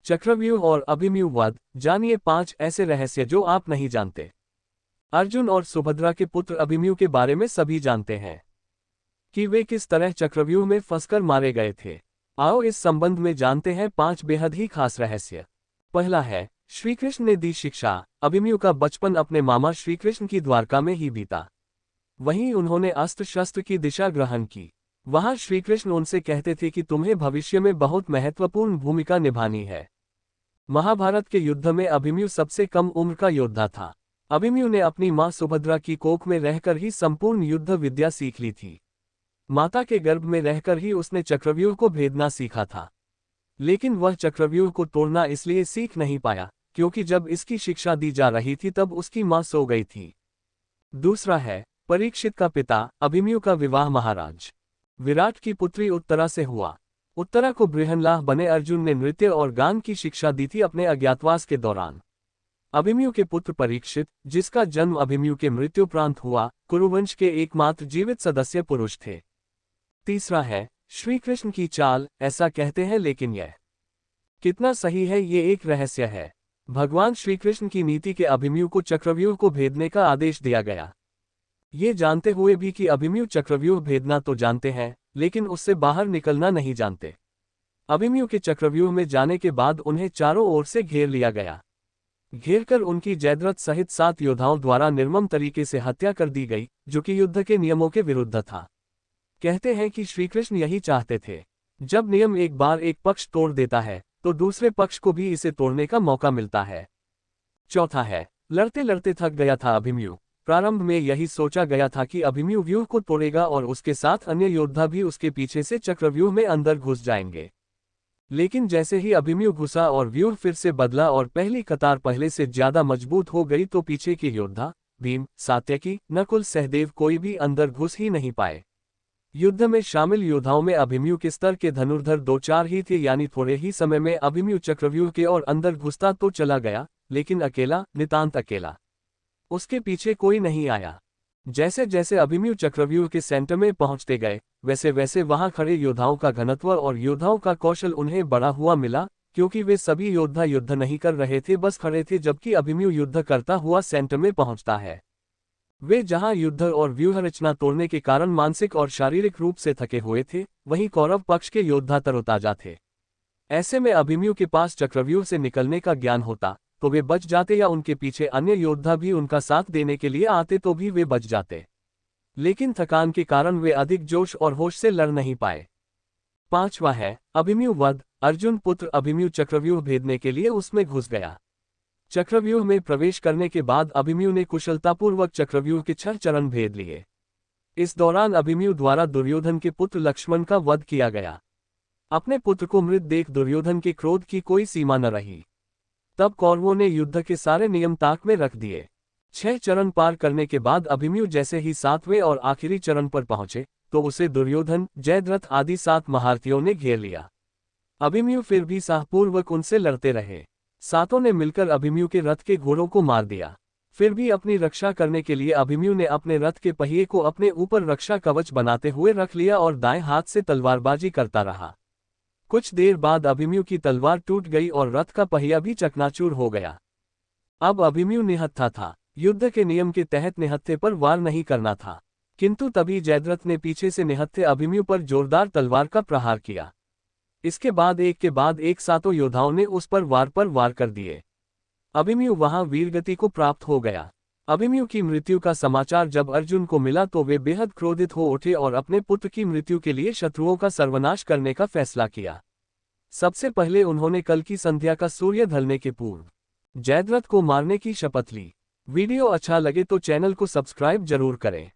चक्रव्यूह और अभिमन्यु वध, जानिए 5 ऐसे रहस्य जो आप नहीं जानते। अर्जुन और सुभद्रा के पुत्र अभिमन्यु के बारे में सभी जानते हैं कि वे किस तरह चक्रव्यूह में फंसकर मारे गए थे। आओ इस संबंध में जानते हैं 5 बेहद ही खास रहस्य। पहला है, श्रीकृष्ण ने दी शिक्षा। अभिमन्यु का बचपन अपने मामा श्रीकृष्ण की द्वारका में ही बीता। वहीं उन्होंने अस्त्र शस्त्र की दिशा ग्रहण की। वहां श्रीकृष्ण उनसे कहते थे कि तुम्हें भविष्य में बहुत महत्वपूर्ण भूमिका निभानी है। महाभारत के युद्ध में अभिमन्यु सबसे कम उम्र का योद्धा था। अभिमन्यु ने अपनी मां सुभद्रा की कोख में रहकर ही संपूर्ण युद्ध विद्या सीख ली थी। माता के गर्भ में रहकर ही उसने चक्रव्यूह को भेदना सीखा था। लेकिन वह चक्रव्यूह को तोड़ना इसलिए सीख नहीं पाया क्योंकि जब इसकी शिक्षा दी जा रही थी तब उसकी मां सो गई थी। दूसरा है, परीक्षित का पिता अभिमन्यु का विवाह महाराज विराट की पुत्री उत्तरा से हुआ। उत्तरा को बृहनलाह बने अर्जुन ने नृत्य और गान की शिक्षा दी थी अपने अज्ञातवास के दौरान। अभिमन्यु के पुत्र परीक्षित, जिसका जन्म अभिमन्यु के मृत्युपरांत हुआ, कुरुवंश के एकमात्र जीवित सदस्य पुरुष थे। तीसरा है, श्रीकृष्ण की चाल, ऐसा कहते हैं लेकिन यह कितना सही है ये एक रहस्य है। भगवान श्रीकृष्ण की नीति के अभिमन्यु को चक्रव्यूह को भेदने का आदेश दिया गया। ये जानते हुए भी कि अभिमन्यु चक्रव्यूह भेदना तो जानते हैं लेकिन उससे बाहर निकलना नहीं जानते। अभिमन्यु के चक्रव्यूह में जाने के बाद उन्हें चारों ओर से घेर लिया गया। घेरकर उनकी जयद्रथ सहित 7 योद्धाओं द्वारा निर्मम तरीके से हत्या कर दी गई, जो कि युद्ध के नियमों के विरुद्ध था। कहते हैं कि श्रीकृष्ण यही चाहते थे। जब नियम एक बार एक पक्ष तोड़ देता है तो दूसरे पक्ष को भी इसे तोड़ने का मौका मिलता है। चौथा है, लड़ते लड़ते थक गया था अभिमन्यु। प्रारंभ में यही सोचा गया था कि अभिमन्यु व्यूह को तोड़ेगा और उसके साथ अन्य योद्धा भी उसके पीछे से चक्रव्यूह में अंदर घुस जाएंगे। लेकिन जैसे ही अभिमन्यु घुसा और व्यूह फिर से बदला और पहली कतार पहले से ज्यादा मजबूत हो गई तो पीछे के योद्धा भीम, सात्यकी, नकुल, सहदेव कोई भी अंदर घुस ही नहीं पाए। युद्ध में शामिल योद्धाओं में अभिमन्यु के स्तर के धनुर्धर 2-4 ही थे, यानी थोड़े ही समय में अभिमन्यु चक्रव्यूह के और अंदर घुसता तो चला गया, लेकिन अकेला, नितांत अकेला। उसके पीछे कोई नहीं आया। जैसे जैसे अभिमन्यु चक्रव्यूह के सेंटर में पहुंचते गए वैसे वैसे वहां खड़े योद्धाओं का घनत्व और योद्धाओं का कौशल उन्हें बढ़ा हुआ मिला, क्योंकि वे सभी योद्धा युद्ध नहीं कर रहे थे, बस खड़े थे, जबकि अभिमन्यु युद्ध करता हुआ सेंटर में पहुंचता है। वे जहां युद्ध और व्यूह रचना तोड़ने के कारण मानसिक और शारीरिक रूप से थके हुए थे, वहीं कौरव पक्ष के योद्धा तरोताजा थे। ऐसे में अभिमन्यु के पास चक्रव्यूह से निकलने का ज्ञान होता तो वे बच जाते, या उनके पीछे अन्य योद्धा भी उनका साथ देने के लिए आते तो भी वे बच जाते। लेकिन थकान के कारण वे अधिक जोश और होश से लड़ नहीं पाए। पांचवा है, अभिमन्यु वध। अर्जुन पुत्र अभिमन्यु चक्रव्यूह भेदने के लिए उसमें घुस गया। चक्रव्यूह में प्रवेश करने के बाद अभिमन्यु ने कुशलतापूर्वक चक्रव्यूह के 6 चरण भेद लिए। इस दौरान अभिमन्यु द्वारा दुर्योधन के पुत्र लक्ष्मण का वध किया गया। अपने पुत्र को मृत देख दुर्योधन के क्रोध की कोई सीमा न रही। तब कौरवों ने युद्ध के सारे नियम ताक में रख दिए। 6 चरण पार करने के बाद अभिमन्यु जैसे ही 7वें और आखिरी चरण पर पहुंचे तो उसे दुर्योधन, जयद्रथ आदि 7 महारथियों ने घेर लिया। अभिमन्यु फिर भी साहपूर्वक उनसे लड़ते रहे। 7ओं ने मिलकर अभिमन्यु के रथ के घोड़ों को मार दिया। फिर भी अपनी रक्षा करने के लिए अभिमन्यु ने अपने रथ के पहिए को अपने ऊपर रक्षा कवच बनाते हुए रख लिया और दाएं हाथ से तलवारबाजी करता रहा। कुछ देर बाद अभिमन्यु की तलवार टूट गई और रथ का पहिया भी चकनाचूर हो गया। अब अभिमन्यु निहत्था था। युद्ध के नियम के तहत निहत्थे पर वार नहीं करना था, किंतु तभी जयद्रथ ने पीछे से निहत्थे अभिमन्यु पर जोरदार तलवार का प्रहार किया। इसके बाद एक के बाद एक 7 योद्धाओं ने उस पर वार कर दिए। अभिमन्यु वहां वीरगति को प्राप्त हो गया। अभिमन्यु की मृत्यु का समाचार जब अर्जुन को मिला तो वे बेहद क्रोधित हो उठे और अपने पुत्र की मृत्यु के लिए शत्रुओं का सर्वनाश करने का फैसला किया। सबसे पहले उन्होंने कल की संध्या का सूर्य ढलने के पूर्व जयद्रथ को मारने की शपथ ली। वीडियो अच्छा लगे तो चैनल को सब्सक्राइब जरूर करें।